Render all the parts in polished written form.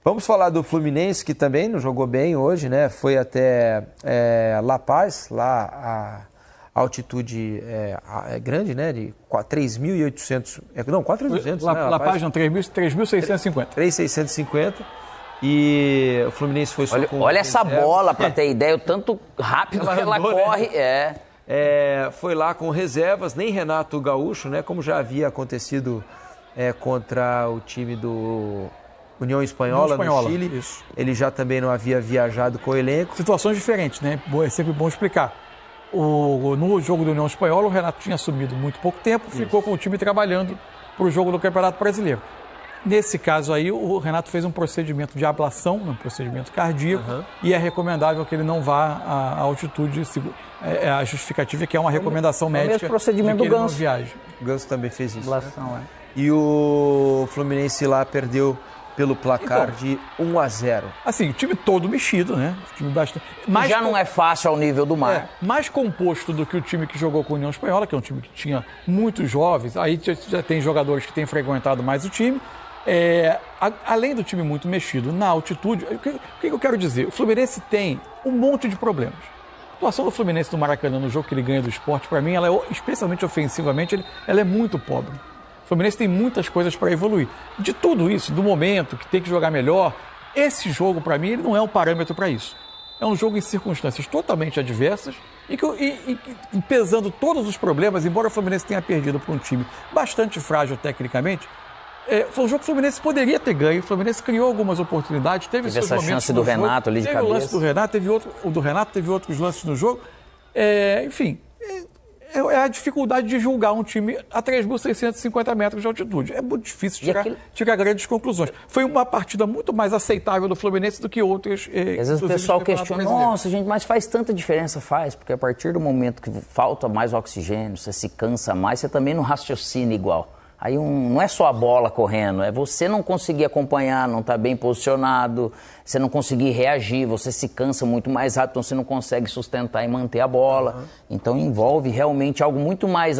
Vamos falar do Fluminense, que também não jogou bem hoje, né? Foi até La Paz, lá a altitude é grande, né? De 3.800... Não, 4.200, né? La Paz não, 3.650. 3.650. E o Fluminense foi só olha essa bola, para ter ideia, o tanto rápido que ela corre. Né? Foi lá com reservas, nem Renato Gaúcho, né? Como já havia acontecido contra o time do União Espanhola no Chile. Isso. Ele já também não havia viajado com o elenco. Situações diferentes, né? É sempre bom explicar. No jogo da União Espanhola, o Renato tinha assumido muito pouco tempo, ficou com o time trabalhando para o jogo do Campeonato Brasileiro. Nesse caso aí, o Renato fez um procedimento de ablação, um procedimento cardíaco, e é recomendável que ele não vá à altitude. A justificativa é que é uma recomendação médica. O mesmo procedimento do Ganso. O Ganso também fez isso. Ablação, né? E o Fluminense lá perdeu pelo placar de 1-0. Assim, o time todo mexido, né? O time bastante... Já não é fácil ao nível do mar. Mais composto do que o time que jogou com a União Espanhola, que é um time que tinha muitos jovens. Aí já tem jogadores que têm frequentado mais o time. Além do time muito mexido na altitude, o que eu quero dizer? O Fluminense tem um monte de problemas. A situação do Fluminense no Maracanã, no jogo que ele ganha do Sport, para mim, ela especialmente ofensivamente, ela é muito pobre. O Fluminense tem muitas coisas para evoluir. De tudo isso, do momento que tem que jogar melhor, esse jogo, para mim, ele não é um parâmetro para isso. É um jogo em circunstâncias totalmente adversas e pesando todos os problemas, embora o Fluminense tenha perdido para um time bastante frágil tecnicamente, foi um jogo que o Fluminense poderia ter ganho. O Fluminense criou algumas oportunidades, teve seus essa momentos chance do Renato ali de cabeça. Teve o lance do Renato, teve outros lances no jogo. Enfim, é a dificuldade de julgar um time a 3.650 metros de altitude. É muito difícil tirar grandes conclusões. Foi uma partida muito mais aceitável do Fluminense do que outras. Às vezes o pessoal questiona, nossa, gente, mas faz tanta diferença? Faz, porque a partir do momento que falta mais oxigênio, você se cansa mais, você também não raciocina igual. Aí não é só a bola correndo, é você não conseguir acompanhar, não estar bem posicionado, você não conseguir reagir, você se cansa muito mais rápido, então você não consegue sustentar e manter a bola. Então envolve realmente algo muito mais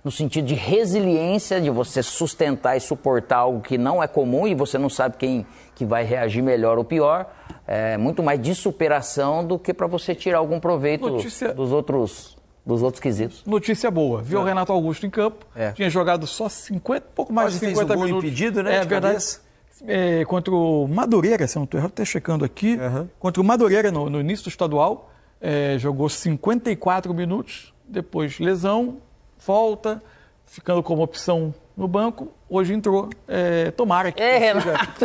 no sentido de resiliência, de você sustentar e suportar algo que não é comum e você não sabe quem que vai reagir melhor ou pior. É muito mais de superação do que para você tirar algum proveito dos outros quesitos. Notícia boa. Viu o Renato Augusto em campo. Tinha jogado só pouco mais de 50 minutos. Gol impedido, né? É verdade. Contra o Madureira, se eu não estou errado, até checando aqui. Contra o Madureira no início do estadual. Jogou 54 minutos. Depois lesão, volta, ficando como opção no banco. Hoje entrou. Tomara que Renato,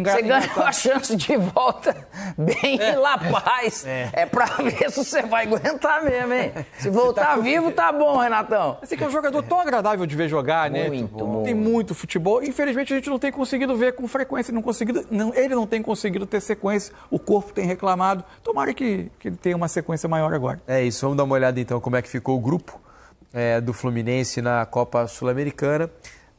você ganhou a chance de volta bem em La Paz. É pra ver se você vai aguentar mesmo, hein? Se voltar vivo, tá bom, Renatão. Esse que é um jogador tão agradável de ver jogar, né? Tem muito futebol. Infelizmente, a gente não tem conseguido ver com frequência. Ele não tem conseguido ter sequência. O corpo tem reclamado. Tomara que ele tenha uma sequência maior agora. É isso. Vamos dar uma olhada, então, como é que ficou o grupo do Fluminense na Copa Sul-Americana,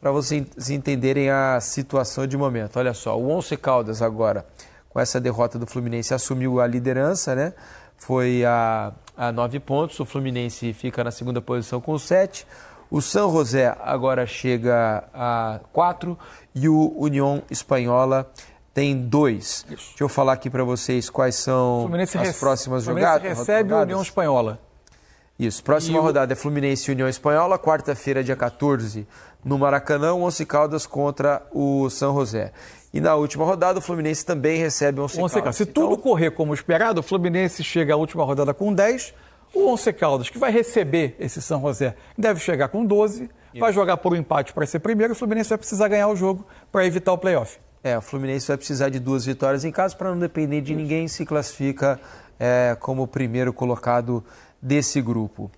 para vocês entenderem a situação de momento. Olha só, o Once Caldas agora, com essa derrota do Fluminense, assumiu a liderança, né? Foi a 9 pontos, o Fluminense fica na segunda posição com 7, o San José agora chega a 4 e o União Espanhola tem 2. Deixa eu falar aqui para vocês quais são as próximas jogadas. O Fluminense recebe a União Espanhola. Isso, próxima rodada é Fluminense e União Espanhola, quarta-feira, dia 14, no Maracanã, o Once Caldas contra o San José. E na última rodada, o Fluminense também recebe o Once Caldas. Se tudo correr como esperado, o Fluminense chega à última rodada com 10, o Once Caldas, que vai receber esse San José, deve chegar com 12, vai jogar por um empate para ser primeiro, e o Fluminense vai precisar ganhar o jogo para evitar o playoff. O Fluminense vai precisar de 2 vitórias em casa para não depender de ninguém, se classifica como primeiro colocado desse grupo.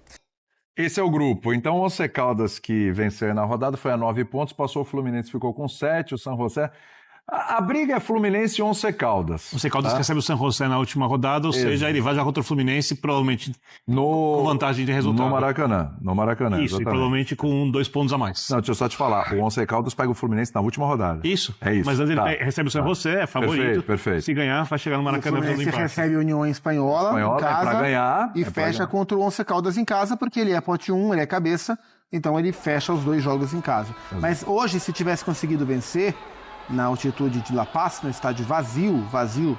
Esse é o grupo. Então, o Once Caldas, que venceu na rodada, foi a 9 pontos, passou o Fluminense, ficou com 7, o San José... A briga é Fluminense e Once Caldas. Once Caldas recebe o San José na última rodada, ou seja, ele vai jogar contra o Fluminense, provavelmente com vantagem de resultado. No Maracanã, Isso, exatamente. E provavelmente com 2 pontos a mais. Não, deixa eu só te falar, o Once Caldas pega o Fluminense na última rodada. Isso, é isso. Mas antes ele recebe o San José, é favorito. Perfeito. Se ganhar, vai chegar no Maracanã pelo empate. O Fluminense recebe a União Espanhola em casa pra ganhar, e fecha contra o Once Caldas em casa, porque ele é pote 1, ele é cabeça, então ele fecha os 2 jogos em casa. Mas hoje, se tivesse conseguido vencer, na altitude de La Paz, no estádio vazio,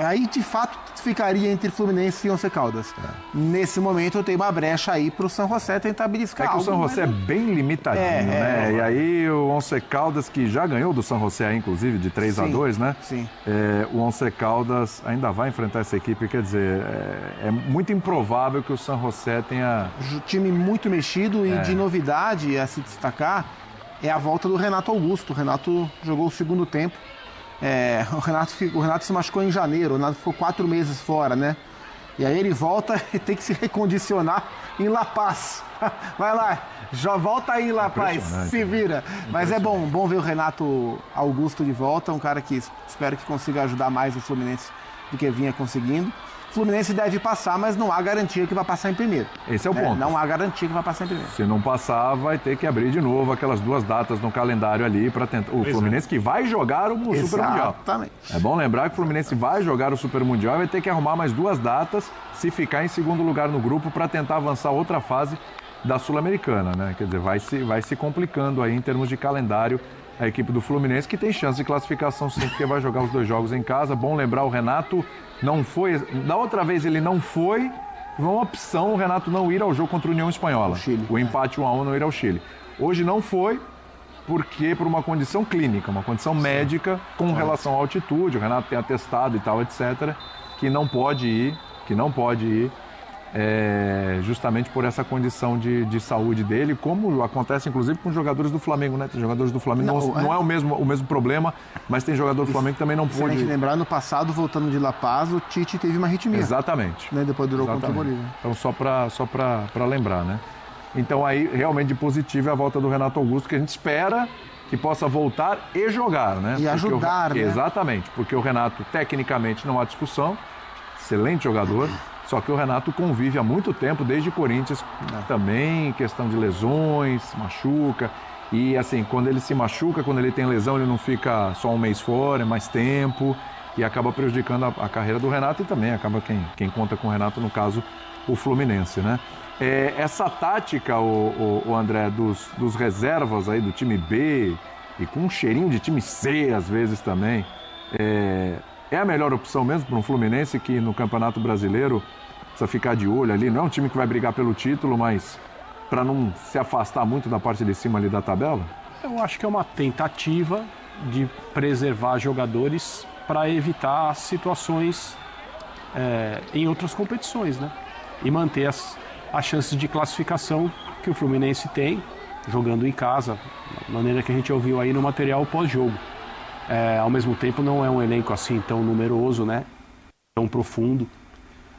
aí de fato ficaria entre Fluminense e Once Caldas. Nesse momento eu tenho uma brecha aí para o San José tentar beliscar que algo. O San José é bem limitadinho, né? E aí o Once Caldas, que já ganhou do San José aí, inclusive, de 3-2, né? Sim. O Once Caldas ainda vai enfrentar essa equipe, quer dizer, é muito improvável que o San José tenha... Time muito mexido e de novidade a se destacar é a volta do Renato Augusto. O Renato jogou o segundo tempo. O Renato se machucou em janeiro, o Renato ficou 4 meses fora, né? E aí ele volta e tem que se recondicionar em La Paz. Vai lá, já volta aí em La Paz, se vira. Mas é bom ver o Renato Augusto de volta, um cara que espero que consiga ajudar mais o Fluminense do que vinha conseguindo. O Fluminense deve passar, mas não há garantia que vai passar em primeiro. Esse é o ponto. Não há garantia que vai passar em primeiro. Se não passar, vai ter que abrir de novo aquelas 2 datas no calendário ali para tentar. O Fluminense que vai jogar o Super Mundial. Exatamente. É bom lembrar que o Fluminense vai jogar o Super Mundial e vai ter que arrumar mais 2 datas se ficar em segundo lugar no grupo para tentar avançar outra fase da Sul-Americana, né? Quer dizer, vai se complicando aí em termos de calendário a equipe do Fluminense, que tem chance de classificação sim, porque vai jogar os 2 jogos em casa. Bom lembrar, o Renato não foi... Da outra vez ele não foi, foi uma opção o Renato não ir ao jogo contra a União Espanhola. O empate 1-1 não ir ao Chile. Hoje não foi, porque por uma condição clínica, uma condição médica com relação à altitude. O Renato tem atestado e tal, etc., que não pode ir, justamente por essa condição de saúde dele, como acontece inclusive com os jogadores do Flamengo, né? Tem jogadores do Flamengo, não é o mesmo problema, mas tem jogador do Flamengo que também não pôde. Se a gente lembrar, no passado, voltando de La Paz, o Tite teve uma arritmia. Exatamente. Né? Depois do jogo contra o Bolívia. Então, só para lembrar, né? Então, aí, realmente, de positivo é a volta do Renato Augusto, que a gente espera que possa voltar e jogar, né? E ajudar, né? Exatamente, porque o Renato, tecnicamente, não há discussão, excelente jogador. Só que o Renato convive há muito tempo, desde Corinthians, também, questão de lesões, machuca. E assim, quando ele se machuca, quando ele tem lesão, ele não fica só um mês fora, é mais tempo. E acaba prejudicando a carreira do Renato e também acaba quem conta com o Renato, no caso, o Fluminense, né? Essa tática, o André, dos reservas aí do time B e com um cheirinho de time C, às vezes também, é a melhor opção mesmo para um Fluminense que no Campeonato Brasileiro precisa ficar de olho ali. Não é um time que vai brigar pelo título, mas para não se afastar muito da parte de cima ali da tabela? Eu acho que é uma tentativa de preservar jogadores para evitar situações em outras competições, né? E manter as chances de classificação que o Fluminense tem, jogando em casa, da maneira que a gente ouviu aí no material pós-jogo. Ao mesmo tempo, não é um elenco assim tão numeroso, né? Tão profundo.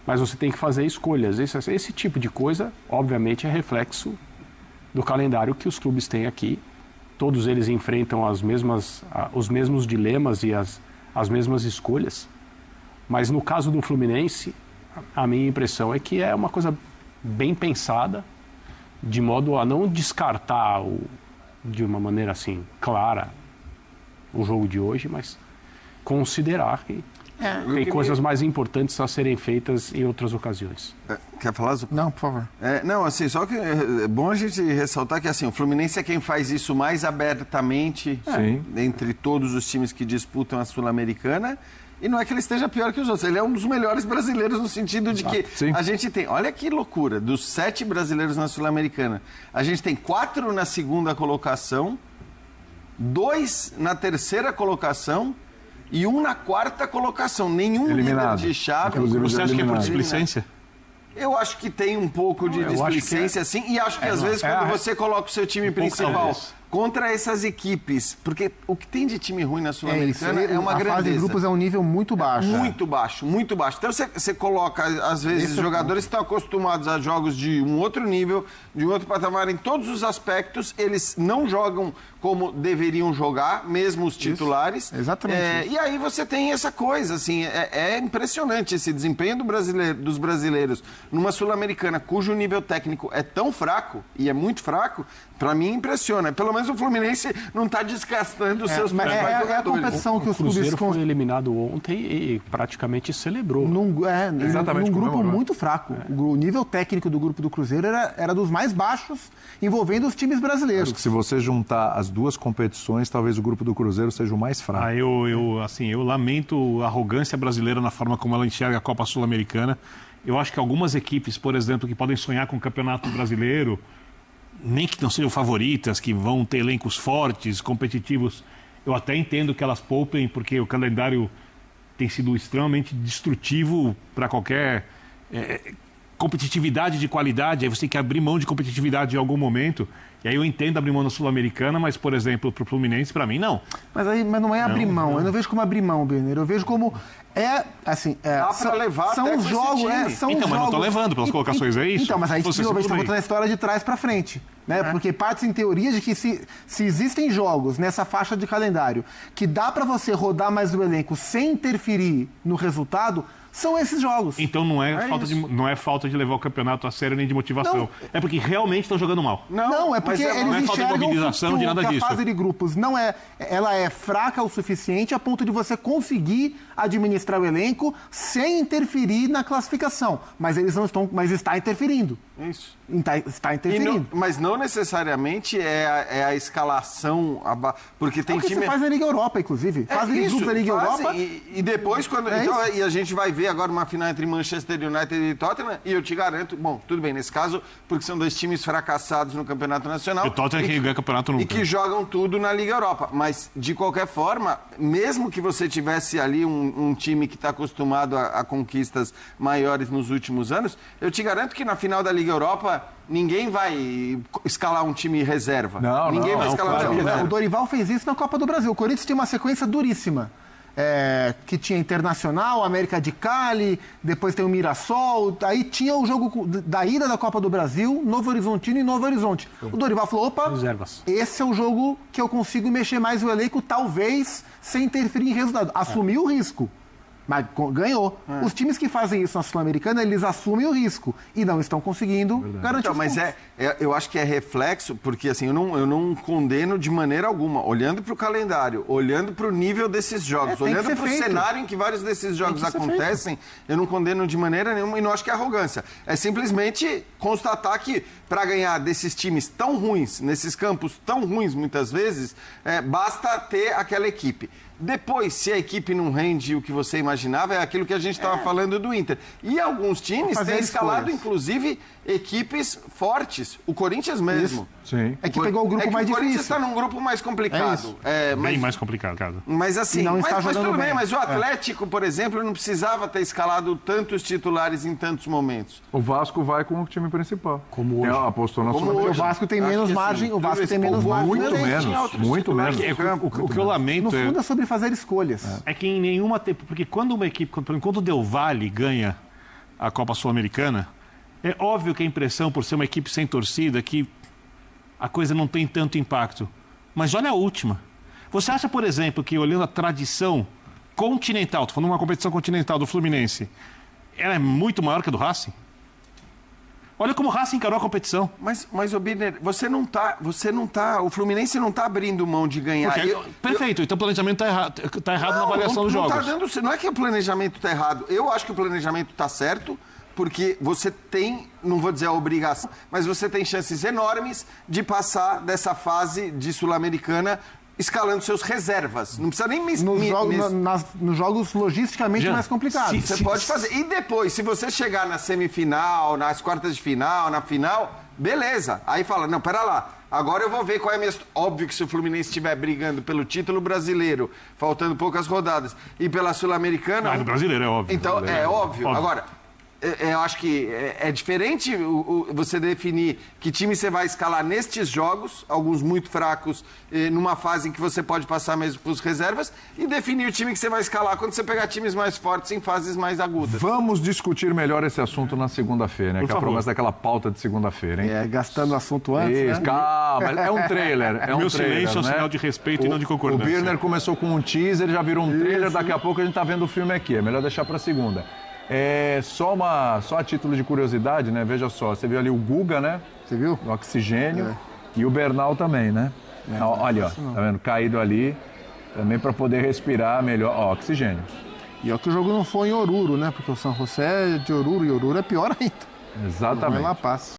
Mas você tem que fazer escolhas. Esse tipo de coisa, obviamente, é reflexo do calendário que os clubes têm aqui. Todos eles enfrentam os mesmos dilemas e as mesmas escolhas. Mas no caso do Fluminense, a minha impressão é que é uma coisa bem pensada, de modo a não descartar de uma maneira assim clara o jogo de hoje, mas considerar que tem coisas mais importantes a serem feitas em outras ocasiões. Quer falar, Zup? Não, por favor. Não, assim, só que é bom a gente ressaltar que assim, o Fluminense é quem faz isso mais abertamente entre todos os times que disputam a Sul-Americana. E não é que ele esteja pior que os outros, ele é um dos melhores brasileiros no sentido de que a gente tem... Olha que loucura, dos 7 brasileiros na Sul-Americana, a gente tem 4 na segunda colocação, 2 na terceira colocação e 1 na quarta colocação. Nenhum líder de chave. Você acha que é por displicência? Eu acho que tem um pouco de displicência, sim, e acho que às vezes quando você coloca o seu time principal contra essas equipes, porque o que tem de time ruim na Sul-Americana é uma grandeza. A fase de grupos é um nível muito baixo. Muito baixo, muito baixo. Então você coloca, às vezes, jogadores que estão acostumados a jogos de um outro nível, de um outro patamar, em todos os aspectos, eles não jogam como deveriam jogar, mesmo os titulares. Exatamente. E aí você tem essa coisa, assim, é impressionante esse desempenho dos brasileiros numa Sul-Americana cujo nível técnico é tão fraco, e é muito fraco, Pra mim impressiona. Pelo menos o Fluminense não tá desgastando os seus mas principais é a jogadores. competição que O os clubes... Cruzeiro foi eliminado ontem e praticamente celebrou. Num grupo muito fraco. O nível técnico do grupo do Cruzeiro era dos mais baixos, envolvendo os times brasileiros. Acho que se você juntar as duas competições, talvez o grupo do Cruzeiro seja o mais fraco. Eu lamento a arrogância brasileira na forma como ela enxerga a Copa Sul-Americana. Eu acho que algumas equipes, por exemplo, que podem sonhar com o Campeonato Brasileiro, nem que não sejam favoritas, que vão ter elencos fortes, competitivos, eu até entendo que elas poupem, porque o calendário tem sido extremamente destrutivo para qualquer competitividade de qualidade. Aí você tem que abrir mão de competitividade em algum momento. E aí eu entendo abrir mão na Sul-Americana, mas, por exemplo, para o Fluminense, para mim, não. Mas não é abrir mão. Eu não vejo como abrir mão, Birner. Eu vejo como... Dá pra levar são até os com jogos, esse time. Então, mas não tô levando pelas colocações, é isso? Então, mas aí a gente está contando a história de trás para frente, né? Porque parte em teoria de que se existem jogos nessa faixa de calendário que dá para você rodar mais o elenco sem interferir no resultado, são esses jogos. Então não é falta de levar o campeonato a sério nem de motivação. Não. É porque realmente estão jogando mal. Não, é porque eles não é falta de enxergam mobilização, de nada que disso. a fase de grupos ela é fraca o suficiente a ponto de você conseguir administrar o elenco sem interferir na classificação. Mas eles não estão, mas está interferindo. Isso. Está interferindo. Mas não necessariamente é a escalação, porque tem é o que time... você faz na Liga Europa, inclusive. Fase de grupos da Liga Europa. E depois, e a gente vai ver agora uma final entre Manchester United e Tottenham, e eu te garanto, bom, tudo bem, nesse caso, porque são dois times fracassados no Campeonato Nacional. E o Tottenham que ganha campeonato nunca. E que jogam tudo na Liga Europa. Mas, de qualquer forma, mesmo que você tivesse ali um time que está acostumado a conquistas maiores nos últimos anos, eu te garanto que na final da Liga Europa ninguém vai escalar um time reserva. Ninguém vai escalar um time reserva. O Dorival fez isso na Copa do Brasil. O Corinthians tinha uma sequência duríssima. Que tinha Internacional, América de Cali, depois tem o Mirassol, aí tinha o jogo da ida da Copa do Brasil, Novo Horizontino e Novo Horizonte. O Dorival falou, opa, reservas. Esse é o jogo que eu consigo mexer mais o elenco, talvez sem interferir em resultado. Assumiu o risco. Mas ganhou. Os times que fazem isso na Sul-Americana, eles assumem o risco e não estão conseguindo garantir então, mas eu acho que é reflexo, porque assim, eu não condeno de maneira alguma, olhando para o calendário, olhando para o nível desses jogos, olhando para o cenário em que vários desses jogos acontecem, eu não condeno de maneira nenhuma e não acho que é arrogância. É simplesmente constatar que para ganhar desses times tão ruins, nesses campos tão ruins muitas vezes, basta ter aquela equipe. Depois, se a equipe não rende o que você imaginava, é aquilo que a gente estava falando do Inter. E alguns times têm escalado, inclusive, equipes fortes. O Corinthians mesmo. Isso. Sim. É que pegou o grupo mais difícil. O Corinthians está num grupo mais complicado. Bem mais complicado. Mas assim, não está mas tudo bem. bem. Mas o Atlético, por exemplo, não precisava ter escalado tantos titulares em tantos momentos. O Vasco vai com o time principal. Como hoje. Apostou na O Vasco tem menos margem. O Vasco tem menos margem. Muito menos. O que eu lamento no fundo é sobre fazer escolhas. É que em nenhuma tempo, porque quando uma equipe, enquanto o Del Valle ganha a Copa Sul-Americana, é óbvio que a impressão, por ser uma equipe sem torcida, que a coisa não tem tanto impacto. Mas olha a última. Você acha, por exemplo, que olhando a tradição continental, estou falando de uma competição continental do Fluminense, ela é muito maior que a do Racing? Olha como o Racing encarou a competição. Mas Birner, você não tá, o Fluminense não tá abrindo mão de ganhar. Perfeito, então o planejamento tá errado na avaliação dos jogos. Não é que o planejamento tá errado. Eu acho que o planejamento tá certo, porque você tem, não vou dizer a obrigação, mas você tem chances enormes de passar dessa fase de Sul-Americana escalando seus reservas. Não precisa nem nos jogos logisticamente mais complicados. Você pode fazer. E depois, se você chegar na semifinal, nas quartas de final, na final, beleza. Aí fala, não, pera lá. Agora eu vou ver qual é a minha... Óbvio que se o Fluminense estiver brigando pelo título brasileiro, faltando poucas rodadas, e pela Sul-Americana... No brasileiro, é óbvio. Então, é óbvio. Agora... Eu acho que é diferente você definir que time você vai escalar nestes jogos, alguns muito fracos, numa fase em que você pode passar mesmo para os reservas, e definir o time que você vai escalar quando você pegar times mais fortes em fases mais agudas. Vamos discutir melhor esse assunto na segunda-feira, né? Que é a promessa daquela pauta de segunda-feira, hein? Gastando o assunto antes, isso, né? Calma, é um trailer. Meu silêncio é um sinal de respeito e não de concordância. O Birner começou com um teaser, já virou um trailer, daqui a pouco a gente tá vendo o filme aqui. É melhor deixar para segunda. Só a título de curiosidade, né? Veja só, você viu ali o Guga, né? Você viu? O Oxigênio. E o Bernal também, né? Olha, ó, tá vendo? Caído ali, também para poder respirar melhor. Ó, oxigênio. E ó que o jogo não foi em Oruro, né? Porque o San José é de Oruro e Oruro é pior ainda. Exatamente. Não é La Paz.